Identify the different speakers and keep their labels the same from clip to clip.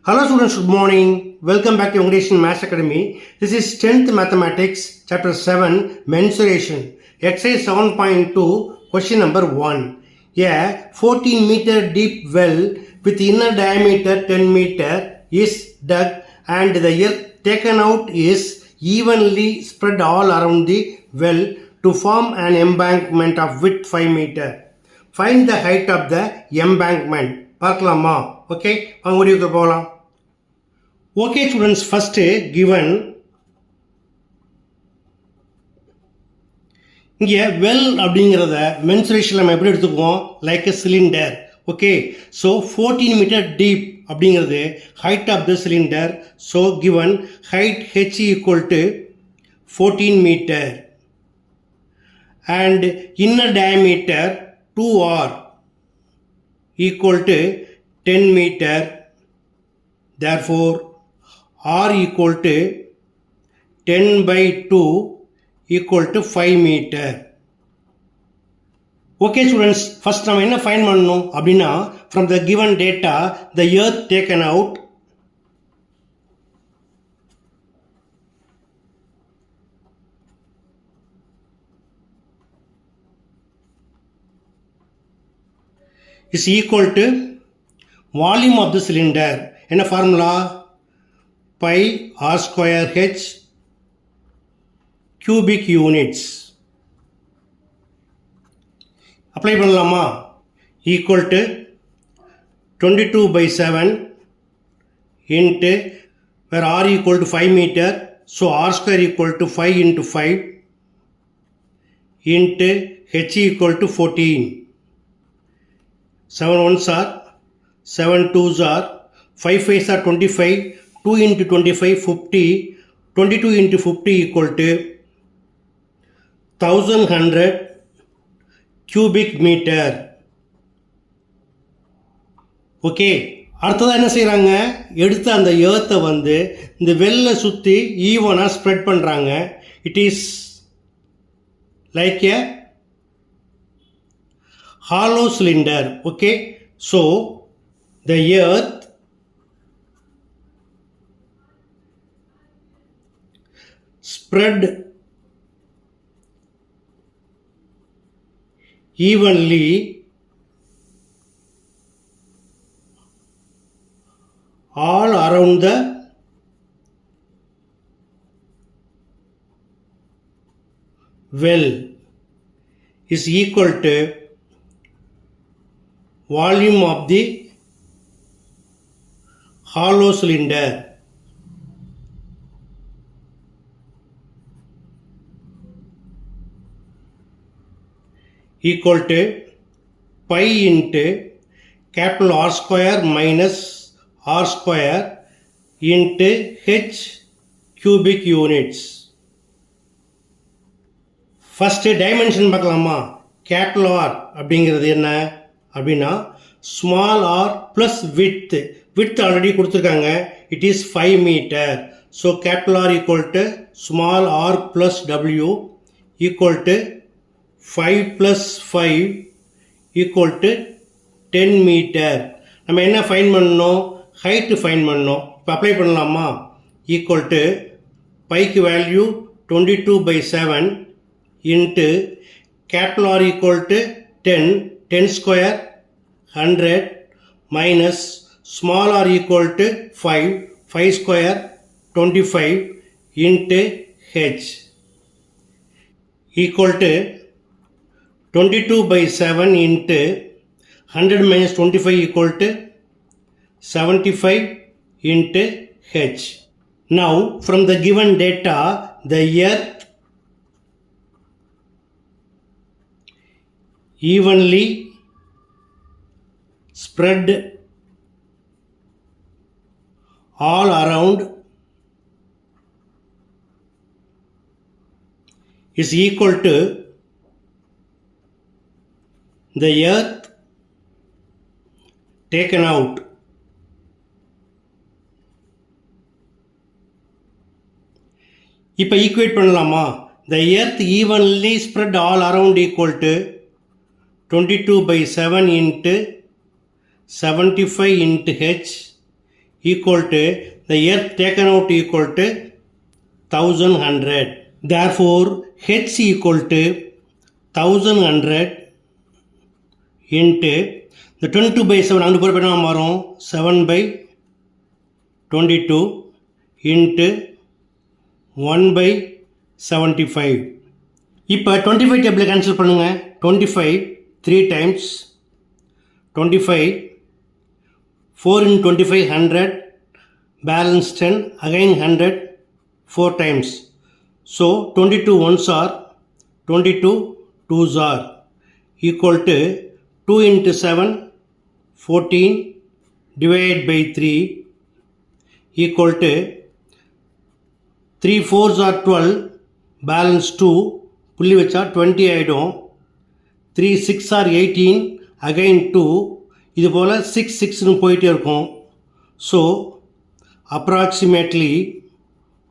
Speaker 1: Hello students, good morning. Welcome back to English Maths Academy. This is 10th Mathematics, Chapter 7, Mensuration. Exercise 7.2, question number 1. A 14-meter deep well with inner diameter 10 meter is dug and the earth taken out is evenly spread all around the well to form an embankment of width 5 meter. Find the height of the embankment. பார்க்கலாமா? Okay, வாங்க வீடியோக்கு போகலாம். Okay students, first given இங்கே well அப்படிங்கிறத mensuration நம்ம எப்படி எடுத்துக்குவோம்? Like a cylinder. Okay, so 14 metre deep அப்படிங்கிறது height of the cylinder. So given height H equal to 14 metre and inner diameter 2r equal to 10 meter. Therefore r equal to 10 by 2 equal to 5 meter. Okay students, first நம்ம என்ன find பண்ணணும் அப்படின்னா, from the given data the earth taken out is equal to volume of the cylinder. என்ன formula? pi r square h cubic units. Apply பண்ணலாமா? equal to 22 by 7 into where r equal to 5 meter, so r square equal to 5 into 5 into h equal to 14. 7 ones are 7 twos are 5 5s are 25. 2 into 25 50. 22 into 50 equal to 1100 cubic meter. Okay, அடுத்ததாக என்ன செய்கிறாங்க? எடுத்து அந்த ஏர்த்தை வந்து இந்த வெல்ல சுற்றி ஈவனாக ஸ்ப்ரெட் பண்ணுறாங்க. It is like a hollow cylinder. Okay, so the earth spread evenly all around the well is equal to volume of the hollow cylinder. Equal to pi into capital R square minus R square into H cubic units. First dimension பார்க்கலாமா? capital R அப்படிங்கிறது என்ன அப்படின்னா small R plus with already கொடுத்துருக்காங்க. It is 5 metre. So capital R equal to small R plus W equal to 5 plus 5 equal to 10 metre. நம்ம என்ன fine பண்ணணும்? Height fine பண்ணணும். இப்போ அப்ளை பண்ணலாமா? ஈக்குவல் டு பைக்கு value 22 by 7 into capital R equal to 10 square 100 minus small r equal to 5 square 25 into h equal to 22 by 7 into 100 minus 25 equal to 75 into h. Now from the given data the earth evenly spread all around is equal to the earth taken out. இப்போ equate பண்ணலாமா? The earth evenly spread all around equal to 22 by 7 into 75 into h equal to the earth taken out equal to 1100. Therefore, H equal to 1100 into the 22 by 7 அங்கே போகிற என்ன மாறும் 7 by 22 into 1 by 75. இப்போ 25 table cancel பண்ணுங்க. 25 3 times 25 4 into 25 100 balance 10 again 100 4 times. So 22 ones are 22 twos are equal to 2 into 7 14 divided by 3 equal to 3 4s are 12 balance 2 புள்ளி வச்சா 20 ஆகிடும். 3 6 are 18 again 2 இது போல் 6 6னு போயிட்டே இருக்கும். So approximately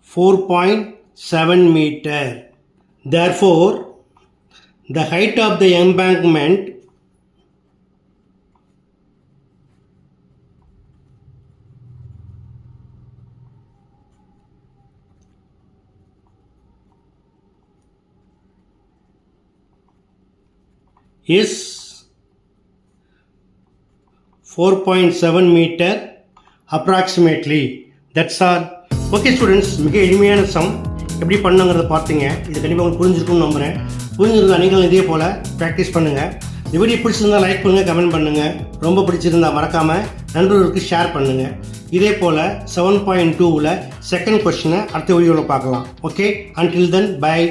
Speaker 1: 4.7 meter. Therefore, the height of the embankment is 4.7 meter approximately. That's all. Okay students, மிக எளிமையான some எப்படி பண்ணுங்கிறத பார்த்தீங்க. இது கண்டிப்பாக உங்களுக்கு புரிஞ்சிருக்கும்னு நம்புகிறேன். புரிஞ்சிருந்தா நீங்களும் இதே போல் ப்ராக்டிஸ் பண்ணுங்கள். இந்த வீடியோ பிடிச்சிருந்தால் லைக் பண்ணுங்கள், கமெண்ட் பண்ணுங்கள். ரொம்ப பிடிச்சிருந்தால் மறக்காமல் நண்பர்களுக்கு ஷேர் பண்ணுங்கள். இதே போல் 7.2ல் செகண்ட் கொஸ்டினை அடுத்த வீடியோவில் பார்க்கலாம். Okay, until then, bye.